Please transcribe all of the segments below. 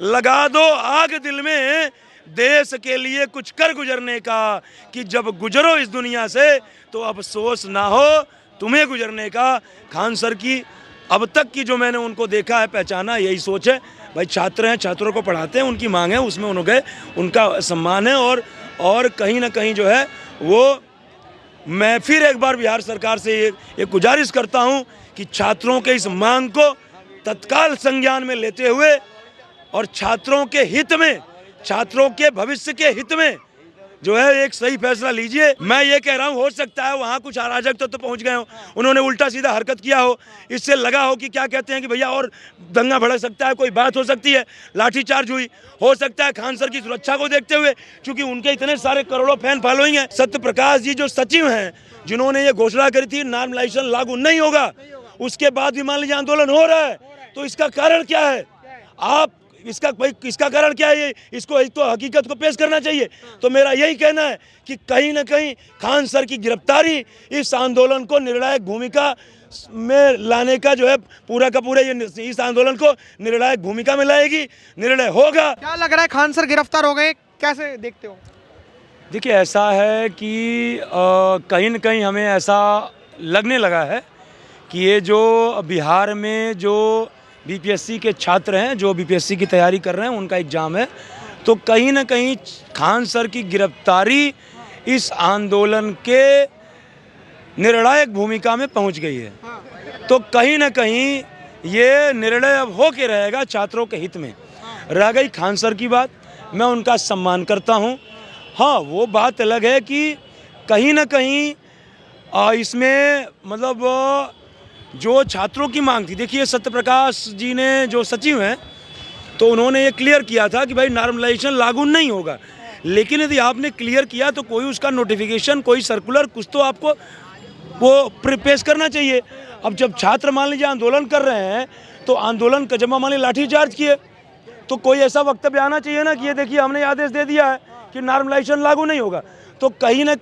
लगा दो आग दिल में देश के लिए कुछ कर गुजरने का, कि जब गुजरो इस दुनिया से तो अफसोस ना हो तुम्हें गुजरने का। खान सर की अब तक की जो मैंने उनको देखा है, पहचाना, यही सोच है। भाई छात्र हैं, छात्रों को पढ़ाते हैं, उनकी मांग है, उसमें उन्होंने उनका सम्मान है। और कहीं ना कहीं जो है वो, मैं फिर एक बार बिहार सरकार से एक गुजारिश करता हूं कि छात्रों के इस मांग को तत्काल संज्ञान में लेते हुए और छात्रों के हित में, छात्रों के भविष्य के हित में जो है एक सही फैसला लीजिए। मैं ये कह रहा हूँ, हो सकता है वहाँ कुछ अराजक तो पहुँच गए हो, उन्होंने उल्टा सीधा हरकत किया हो, इससे लगा हो कि क्या कहते हैं कि भैया और दंगा भड़क सकता है, कोई बात हो सकती है, लाठीचार्ज हुई हो सकता है। खान सर की सुरक्षा को देखते हुए, क्योंकि उनके इतने सारे करोड़ों फैन फॉलोइंग है। सत्य प्रकाश जी जो सचिव हैं, जिन्होंने ये घोषणा करी थी नॉर्मलाइजेशन लागू नहीं होगा, उसके बाद भी मान लीजिए आंदोलन हो रहा है, तो इसका कारण क्या है? आप इसका कारण क्या है? इसको एक तो हकीकत को पेश करना चाहिए। तो मेरा यही कहना है कि कहीं ना कहीं खान सर की गिरफ्तारी इस आंदोलन को निर्णायक भूमिका में लाने का जो है पूरा का पूरा, ये इस आंदोलन को निर्णायक भूमिका में लाएगी, निर्णय होगा। क्या लग रहा है, खान सर गिरफ्तार हो गए, कैसे देखते हो? देखिए, ऐसा है कि कहीं ना कहीं हमें ऐसा लगने लगा है कि ये जो बिहार में जो बीपीएससी के छात्र हैं, जो बीपीएससी की तैयारी कर रहे हैं, उनका एग्ज़ाम है, तो कहीं ना कहीं खान सर की गिरफ्तारी इस आंदोलन के निर्णायक भूमिका में पहुंच गई है। तो कहीं ना कहीं ये निर्णय अब हो के रहेगा छात्रों के हित में। रह गई खान सर की बात, मैं उनका सम्मान करता हूं। हाँ, वो बात अलग है कि कहीं ना कहीं इसमें मतलब जो छात्रों की मांग थी, देखिए सत्य प्रकाश जी ने जो सचिव हैं, तो उन्होंने ये क्लियर किया था कि भाई नॉर्मलाइजेशन लागू नहीं होगा। लेकिन यदि आपने क्लियर किया तो कोई उसका नोटिफिकेशन, कोई सर्कुलर, कुछ तो आपको वो पेश करना चाहिए। अब जब छात्र मान लीजिए आंदोलन कर रहे हैं, तो आंदोलन का जब मान लीजिए लाठीचार्ज किए, तो कोई ऐसा वक्तव्य आना चाहिए ना कि ये देखिए हमने आदेश दे दिया है कि नॉर्मलाइजेशन लागू नहीं होगा। तो कहीं ना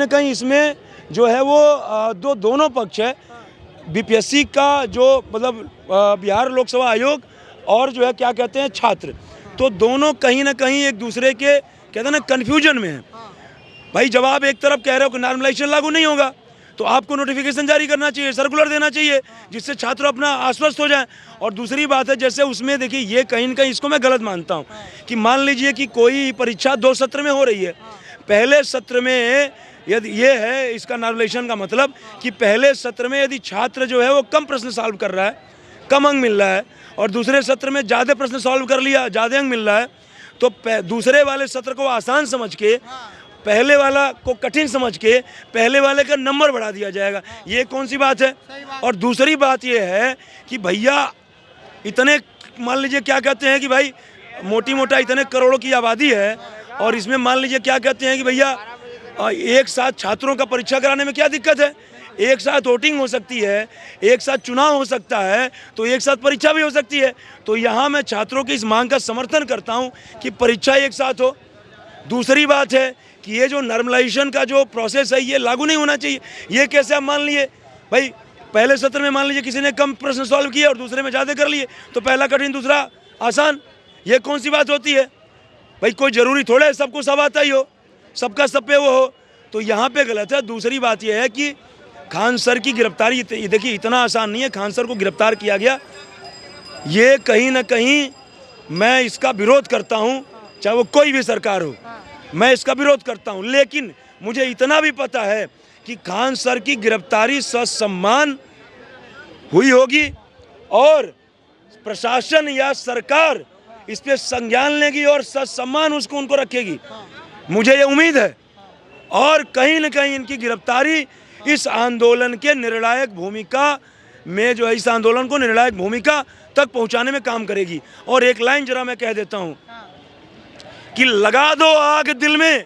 कहीं इसमें जो है वो दोनों पक्ष है, बीपीएससी का जो मतलब बिहार लोकसभा आयोग और जो है क्या कहते हैं छात्र, तो दोनों कहीं ना कहीं एक दूसरे के कहते हैं ना कन्फ्यूजन में है। भाई जब आप एक तरफ कह रहे हो कि नॉर्मलाइजेशन लागू नहीं होगा, तो आपको नोटिफिकेशन जारी करना चाहिए, सर्कुलर देना चाहिए, जिससे छात्र अपना आश्वस्त हो जाए। और दूसरी बात है, जैसे उसमें देखिए ये कहीं ना कहीं, इसको मैं गलत मानता हूँ कि मान लीजिए कि कोई परीक्षा 2 सत्र में हो रही है। पहले सत्र में यदि ये है, इसका नॉर्मलाइजेशन का मतलब कि पहले सत्र में यदि छात्र जो है वो कम प्रश्न सॉल्व कर रहा है, कम अंक मिल रहा है, और दूसरे सत्र में ज़्यादा प्रश्न सॉल्व कर लिया, ज़्यादा अंक मिल रहा है, तो दूसरे वाले सत्र को आसान समझ के पहले वाला को कठिन समझ के पहले वाले का नंबर बढ़ा दिया जाएगा। ये कौन सी बात है? और दूसरी बात ये है कि भैया इतने मान लीजिए क्या कहते हैं कि भाई मोटी मोटा इतने करोड़ों की आबादी है, और इसमें मान लीजिए क्या कहते हैं कि भैया एक साथ छात्रों का परीक्षा कराने में क्या दिक्कत है? एक साथ वोटिंग हो सकती है, एक साथ चुनाव हो सकता है, तो एक साथ परीक्षा भी हो सकती है। तो यहाँ मैं छात्रों की इस मांग का समर्थन करता हूँ कि परीक्षा एक साथ हो। दूसरी बात है कि ये जो नॉर्मलाइजेशन का जो प्रोसेस है, ये लागू नहीं होना चाहिए। ये कैसे आप मान लिए भाई, पहले सत्र में मान लीजिए किसी ने कम प्रश्न सॉल्व किए और दूसरे में ज़्यादा कर लिए, तो पहला कठिन दूसरा आसान, ये कौन सी बात होती है? भाई कोई ज़रूरी थोड़ा है सबको सब आता ही हो, सबका सब पे वो हो, तो यहाँ पे गलत है। दूसरी बात यह है कि खान सर की गिरफ्तारी, देखिए इतना आसान नहीं है। खान सर को गिरफ्तार किया गया, ये कहीं ना कहीं मैं इसका विरोध करता हूँ, चाहे वो कोई भी सरकार हो, मैं इसका विरोध करता हूँ। लेकिन मुझे इतना भी पता है कि खान सर की गिरफ्तारी ससम्मान हुई होगी और प्रशासन या सरकार इस पे संज्ञान लेगी और ससम्मान उनको रखेगी, मुझे ये उम्मीद है। और कहीं ना कहीं इनकी गिरफ्तारी इस आंदोलन के निर्णायक भूमिका में जो है, इस आंदोलन को निर्णायक भूमिका तक पहुंचाने में काम करेगी। और एक लाइन जरा मैं कह देता हूं कि लगा दो आग दिल में,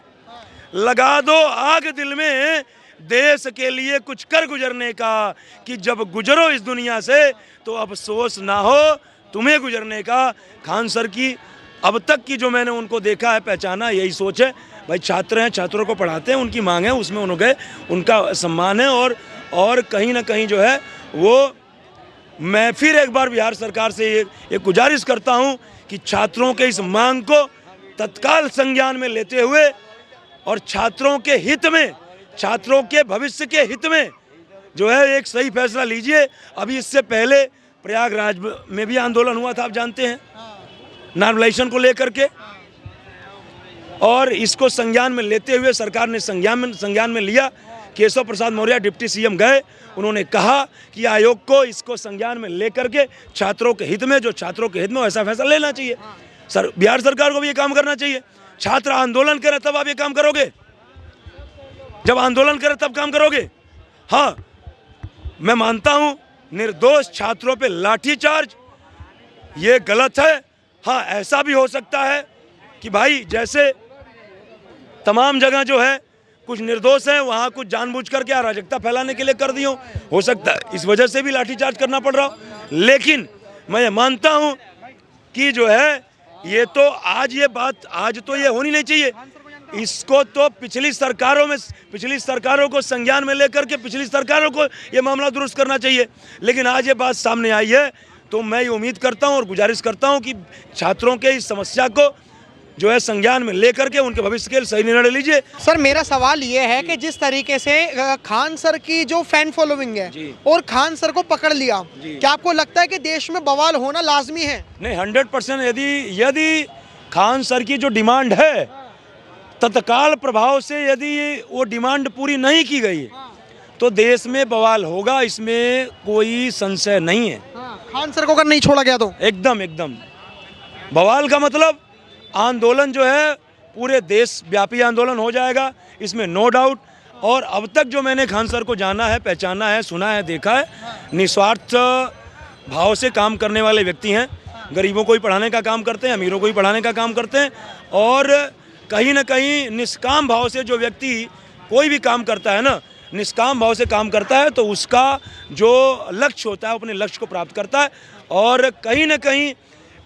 लगा दो आग दिल में देश के लिए कुछ कर गुजरने का, कि जब गुजरो इस दुनिया से तो अफसोस ना हो तुम्हें गुजरने का। खान सर की अब तक की जो मैंने उनको देखा है, पहचाना, यही सोच है। भाई छात्र हैं, छात्रों को पढ़ाते हैं, उनकी मांग है, उसमें उन्होंने उनका सम्मान है। और कहीं ना कहीं जो है वो, मैं फिर एक बार बिहार सरकार से एक गुजारिश करता हूं कि छात्रों के इस मांग को तत्काल संज्ञान में लेते हुए और छात्रों के हित में, छात्रों के भविष्य के हित में जो है एक सही फैसला लीजिए। अभी इससे पहले प्रयागराज में भी आंदोलन हुआ था, आप जानते हैं, नॉर्मलाइजेशन को लेकर के, और इसको संज्ञान में लेते हुए सरकार ने संज्ञान में लिया। केशव प्रसाद मौर्य डिप्टी सीएम गए, उन्होंने कहा कि आयोग को इसको संज्ञान में लेकर के छात्रों के हित में, जो छात्रों के हित में ऐसा फैसला लेना चाहिए। बिहार सरकार को भी ये काम करना चाहिए। छात्र आंदोलन करें तब आप ये काम करोगे, जब आंदोलन करें तब काम करोगे। हाँ, मैं मानता हूं निर्दोष छात्रों पे लाठीचार्ज ये गलत है। हाँ, ऐसा भी हो सकता है कि भाई जैसे तमाम जगह जो है कुछ निर्दोष हैं, वहाँ कुछ जानबूझकर के अराजकता फैलाने के लिए कर दी हो सकता है इस वजह से भी लाठीचार्ज करना पड़ रहा हो। लेकिन मैं ये मानता हूँ कि जो है ये तो आज तो ये होनी नहीं चाहिए। इसको तो पिछली सरकारों को संज्ञान में लेकर के पिछली सरकारों को ये मामला दुरुस्त करना चाहिए। लेकिन आज ये बात सामने आई है तो मैं ये उम्मीद करता हूँ और गुजारिश करता हूँ कि छात्रों के इस समस्या को जो है संज्ञान में लेकर के उनके भविष्य के लिए सही निर्णय लीजिए। सर, मेरा सवाल ये है कि जिस तरीके से खान सर की जो फैन फॉलोइंग है और खान सर को पकड़ लिया, क्या आपको लगता है कि देश में बवाल होना लाजमी है? नहीं, 100%। यदि खान सर की जो डिमांड है तत्काल प्रभाव से यदि वो डिमांड पूरी नहीं की गई तो देश में बवाल होगा, इसमें कोई संशय नहीं है। खान सर को अगर नहीं छोड़ा गया तो एकदम बवाल का मतलब आंदोलन जो है पूरे देश व्यापी आंदोलन हो जाएगा, इसमें नो डाउट। और अब तक जो मैंने खान सर को जाना है, पहचाना है, सुना है, देखा है, निस्वार्थ भाव से काम करने वाले व्यक्ति हैं। गरीबों को ही पढ़ाने का काम करते हैं, अमीरों को ही पढ़ाने का काम करते हैं, और कहीं ना कहीं निष्काम भाव से जो व्यक्ति कोई भी काम करता है ना, निष्काम भाव से काम करता है तो उसका जो लक्ष्य होता है अपने लक्ष्य को प्राप्त करता है। और कहीं ना कहीं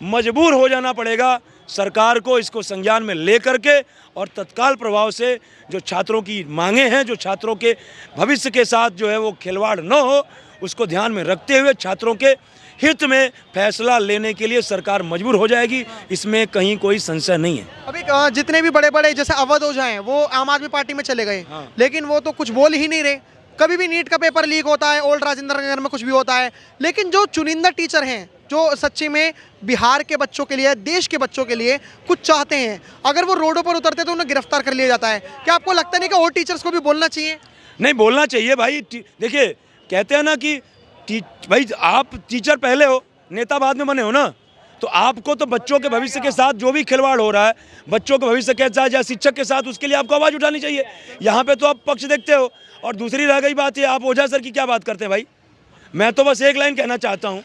मजबूर हो जाना पड़ेगा सरकार को इसको संज्ञान में लेकर के और तत्काल प्रभाव से जो छात्रों की मांगे हैं, जो छात्रों के भविष्य के साथ जो है वो खिलवाड़ न हो, उसको ध्यान में रखते हुए छात्रों के हित में फैसला लेने के लिए सरकार मजबूर हो जाएगी, इसमें कहीं कोई संशय नहीं है। अभी जितने भी बड़े बड़े जैसे अवध ओझा हैं वो आम आदमी पार्टी में चले गए, लेकिन वो तो कुछ बोल ही नहीं रहे। कभी भी नीट का पेपर लीक होता है, ओल्ड राजेंद्र नगर में कुछ भी होता है, लेकिन जो चुनिंदा टीचर हैं जो सच्ची में बिहार के बच्चों के लिए, देश के बच्चों के लिए कुछ चाहते हैं, अगर वो रोडों पर उतरते तो उन्हें गिरफ्तार कर लिया जाता है। क्या आपको लगता नहीं कि और टीचर्स को भी बोलना चाहिए? नहीं, बोलना चाहिए भाई। देखिए, कहते हैं ना कि भाई आप टीचर पहले हो, नेता बाद में बने हो ना, तो आपको तो बच्चों के भविष्य के साथ जो भी खिलवाड़ हो रहा है, बच्चों के भविष्य के साथ या शिक्षक के साथ, उसके लिए आपको आवाज़ उठानी चाहिए। यहाँ पे तो आप पक्ष देखते हो। और दूसरी रह गई बात, ये आप ओझा सर की क्या बात करते हैं भाई? मैं तो बस एक लाइन कहना चाहता हूँ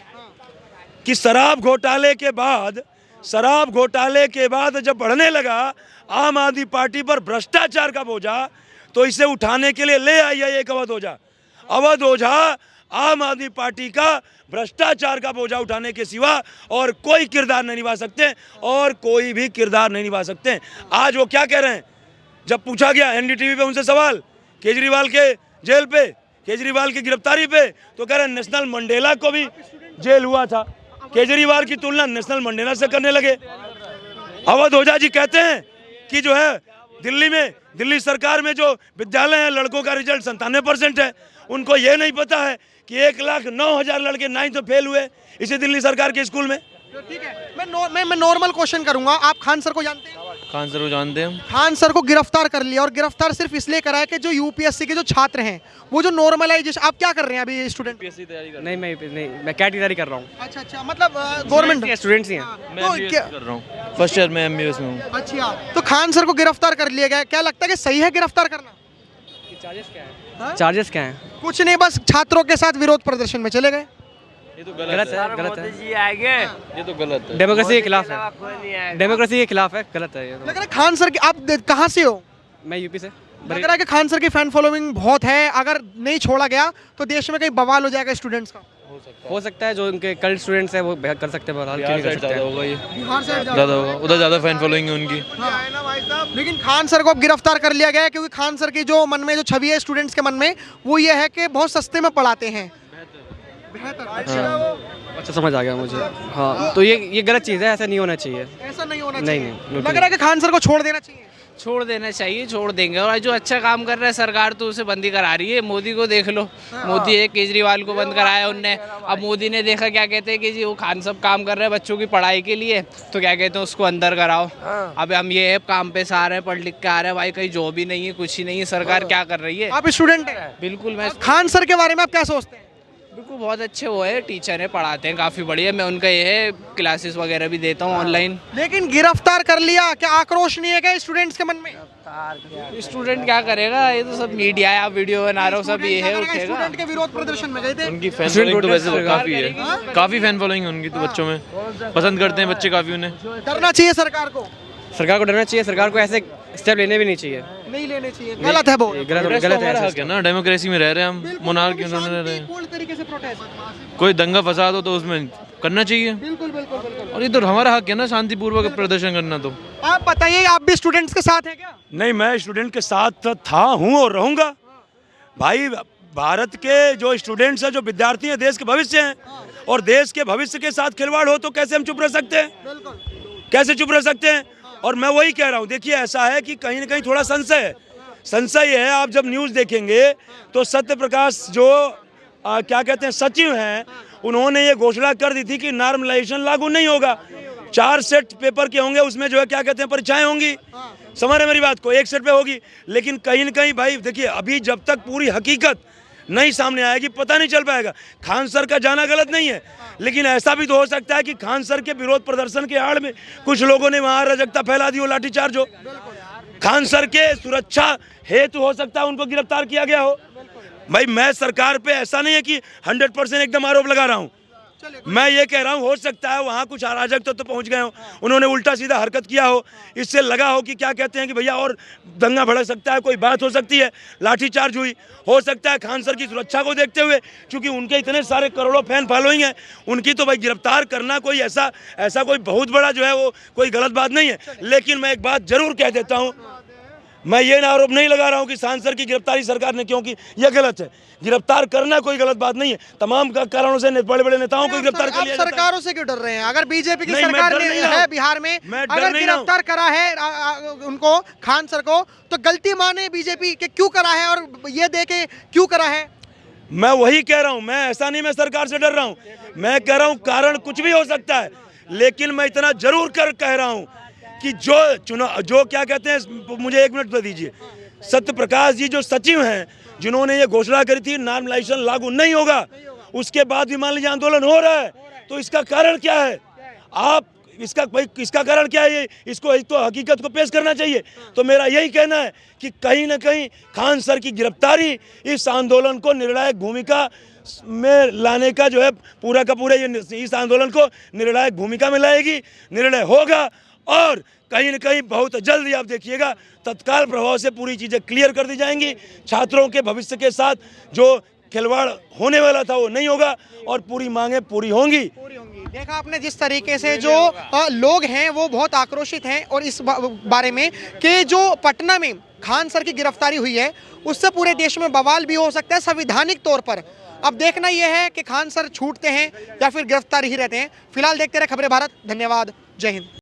कि शराब घोटाले के बाद जब बढ़ने लगा आम आदमी पार्टी पर भ्रष्टाचार का बोझा, तो इसे उठाने के लिए ले आई है एक अवध ओझा आम आदमी पार्टी का भ्रष्टाचार का बोझा उठाने के सिवा और कोई किरदार नहीं निभा सकते, और कोई भी किरदार नहीं निभा सकते। आज वो क्या कह रहे हैं, जब पूछा गया एनडीटीवी पे उनसे सवाल केजरीवाल के जेल पे, केजरीवाल की गिरफ्तारी पे, तो कह रहे हैं नेशनल मंडेला को भी जेल हुआ था। केजरीवाल की तुलना नेशनल मंडेला से करने लगे। अवध ओझा जी कहते हैं कि जो है दिल्ली सरकार में जो विद्यालय हैं, लड़कों का रिजल्ट 97% है। उनको ये नहीं पता है कि 1,09,000 लड़के 9th में फेल हुए इसी दिल्ली सरकार के स्कूल में। ठीक है, मैं नॉर्मल क्वेश्चन करूंगा। आप खान सर को जानते हैं? खान सर को जानते हैं। खान सर को गिरफ्तार कर लिया, और गिरफ्तार सिर्फ इसलिए करा है कि जो यूपीएससी के जो छात्र हैं वो जो नॉर्मलाइजेशन, आप क्या कर रहे हैं अभी स्टूडेंट? पीएससी तैयारी कर नहीं, मैं कैट की तैयारी कर रहा हूँ। अच्छा, मतलब गवर्नमेंट स्टूडेंट्स ही हैं। मैं MBA कर रहा हूँ, फर्स्ट ईयर में MBA में हूँ। अच्छा, तो खान सर को गिरफ्तार कर लिया गया, क्या लगता है कि सही है गिरफ्तार करना? चार्जेस क्या है? चार्जेस क्या है? कुछ नहीं, बस छात्रों के साथ विरोध प्रदर्शन में चले गए। ये तो गलत है। ये तो गलत है। डेमोक्रेसी के खिलाफ है। डेमोक्रेसी के खिलाफ है, गलत है ये तो। लग रहा है खान सर की, आप कहाँ से हो? मैं यूपी से। लग रहा है कि खान सर की फैन फॉलोइंग बहुत है, अगर नहीं छोड़ा गया तो देश में कहीं बवाल हो जाएगा स्टूडेंट्स का। हो सकता है, जो उनके कल्ट स्टूडेंट्स हैं वो कर सकते हैं, बहरहाल क्यों नहीं कर सकते हैं। होगा ये बिहार से ज़्यादा होगा, उधर ज़्यादा फैन फॉलोइंग है उनकी। लेकिन खान सर को अब गिरफ्तार कर लिया गया है, क्योंकि खान सर की जो मन में जो छवि है स्टूडेंट्स के मन में, वो ये है कि बहुत सस्ते में पढ़ाते हैं। अच्छा समझ आ गया मुझे। हाँ तो ये गलत चीज़ है, ऐसा नहीं होना चाहिए। ऐसा नहीं होना नहीं, चाहिए। नहीं, लग रहा है कि खान सर को छोड़ देना चाहिए। छोड़ देना चाहिए, छोड़ देंगे। और जो अच्छा काम कर रहा है सरकार तो उसे बंदी करा रही है। मोदी को देख लो, मोदी एक केजरीवाल को बंद कराया उनने। अब मोदी ने देखा क्या कहते हैं कि जी वो खान सब काम कर रहे हैं बच्चों की पढ़ाई के लिए, तो क्या कहते हैं उसको अंदर कराओ। अब हम ये काम पे से आ रहे हैं, पढ़ लिख के आ रहे हैं, भाई कहीं जॉब ही नहीं है, कुछ ही नहीं है, सरकार क्या कर रही है। आप स्टूडेंट हैं, बिल्कुल मैं खान सर के बारे में आप क्या सोचते हैं? बिल्कुल बहुत अच्छे वो है, टीचर है, पढ़ाते हैं काफ़ी बढ़िया। मैं उनका ये है क्लासेस वगैरह भी देता हूँ ऑनलाइन। लेकिन गिरफ्तार कर लिया, क्या आक्रोश नहीं है क्या स्टूडेंट्स के मन में? स्टूडेंट क्या करेगा, ये तो सब मीडिया है, आप वीडियो बना रहे हो, सब ये है उठेगा। स्टूडेंट के विरोध प्रदर्शन में गए थे। उनकी फैन फॉलोइंग तो वैसे काफ़ी है, काफ़ी फैन फॉलोइंग है उनकी तो बच्चों में, पसंद करते हैं बच्चे काफ़ी उन्हें। डरना चाहिए सरकार को? सरकार को डरना चाहिए, सरकार को ऐसे स्टेप लेने भी नहीं चाहिए। नहीं लेने चाहिए, गलत है बहुत। गलत है। हक है ना, डेमोक्रेसी में रह रहे हैं हम, मोनार्की में रह रहे हैं। पूर्ण तरीके से प्रोटेस्ट। कोई दंगा फसाद हो तो उसमें करना चाहिए, बिल्कुल बिल्कुल बिल्कुल। और ये तो हमारा हक है ना शांतिपूर्वक प्रदर्शन करना। तो आप बताइए, आप भी स्टूडेंट्स के साथ हैं क्या? नहीं, मैं स्टूडेंट के साथ था, हूँ और रहूँगा। भाई भारत के जो स्टूडेंट्स हैं, जो विद्यार्थी हैं, देश के भविष्य हैं, और देश के भविष्य के साथ खिलवाड़ हो तो कैसे हम चुप रह सकते हैं? कैसे चुप रह सकते हैं? और मैं वही कह रहा हूँ, देखिए ऐसा है कि कहीं ना कहीं थोड़ा संशय है। आप जब न्यूज़ देखेंगे तो सत्य प्रकाश जो क्या कहते हैं सचिव हैं, उन्होंने ये घोषणा कर दी थी कि नॉर्मलाइजेशन लागू नहीं होगा। 4 सेट पेपर के होंगे, उसमें जो है क्या कहते हैं परीक्षाएं होंगी। समझ रहे मेरी बात को? 1 सेट पे होगी। लेकिन कहीं ना कहीं भाई देखिए, अभी जब तक पूरी हकीकत नहीं सामने आएगी पता नहीं चल पाएगा। खान सर का जाना गलत नहीं है, लेकिन ऐसा भी तो हो सकता है कि खान सर के विरोध प्रदर्शन के आड़ में कुछ लोगों ने वहाँ अराजकता फैला दी हो, लाठीचार्ज हो। खान सर के सुरक्षा हेतु हो सकता है उनको गिरफ्तार किया गया हो। भाई मैं सरकार पे ऐसा नहीं है कि 100% एकदम आरोप लगा रहा हूँ। मैं ये कह रहा हूँ हो सकता है वहाँ कुछ अराजक तो पहुँच गए हो, उन्होंने उल्टा सीधा हरकत किया हो, इससे लगा हो कि क्या कहते हैं कि भैया और दंगा भड़क सकता है, कोई बात हो सकती है, लाठीचार्ज हुई। हो सकता है खान सर की सुरक्षा को देखते हुए, क्योंकि उनके इतने सारे करोड़ों फैन फॉलोइंग है, उनकी तो भाई गिरफ्तार करना कोई ऐसा कोई बहुत बड़ा जो है वो कोई गलत बात नहीं है। लेकिन मैं एक बात जरूर कह देता हूँ, मैं ये आरोप नहीं लगा रहा हूँ कि खान सर की गिरफ्तारी सरकार ने, क्योंकि यह गलत है। गिरफ्तार करना कोई गलत बात नहीं है, तमाम कारणों से बड़े बड़े नेताओं को गिरफ्तार कर लिया जाता है। सरकारों से क्यों डर रहे हैं? अगर बीजेपी की सरकार है बिहार में, अगर गिरफ्तार करा है उनको, खान सर को, तो गलती माने बीजेपी के क्यों करा है, और ये देखे क्यों करा है? मैं वही कह रहा हूँ, मैं ऐसा नहीं मैं सरकार से डर रहा हूँ, मैं कह रहा हूँ कारण कुछ भी हो सकता है, लेकिन मैं इतना जरूर कह रहा हूँ कि जो क्या कहते हैं, मुझे 1 मिनट दे दीजिए, सत्य प्रकाश जी जो सचिव हैं, जिन्होंने ये घोषणा करी थी नॉर्मलाइजेशन लागू नहीं होगा, उसके बाद भी मान लीजिए आंदोलन हो रहा है, तो इसका कारण क्या है? आप इसका कारण क्या है? इसको एक तो हकीकत को पेश करना चाहिए। तो मेरा यही कहना है कि कहीं ना कहीं खान सर की गिरफ्तारी इस आंदोलन को निर्णायक भूमिका में लाने का जो है पूरा का पूरा इस आंदोलन को निर्णायक भूमिका में लाएगी, निर्णय होगा, और कहीं न कहीं बहुत जल्दी आप देखिएगा तत्काल प्रभाव से पूरी चीज़ें क्लियर कर दी जाएंगी। छात्रों के भविष्य के साथ जो खिलवाड़ होने वाला था वो नहीं होगा, और पूरी मांगें पूरी होंगी। देखा आपने जिस तरीके से जो लोग हैं वो बहुत आक्रोशित हैं, और इस बारे में कि जो पटना में खान सर की गिरफ्तारी हुई है उससे पूरे देश में बवाल भी हो सकता है संवैधानिक तौर पर। अब देखना यह है कि खान सर छूटते हैं या फिर गिरफ्तार ही रहते हैं। फिलहाल देखते रहे खबरें भारत। धन्यवाद, जय हिंद।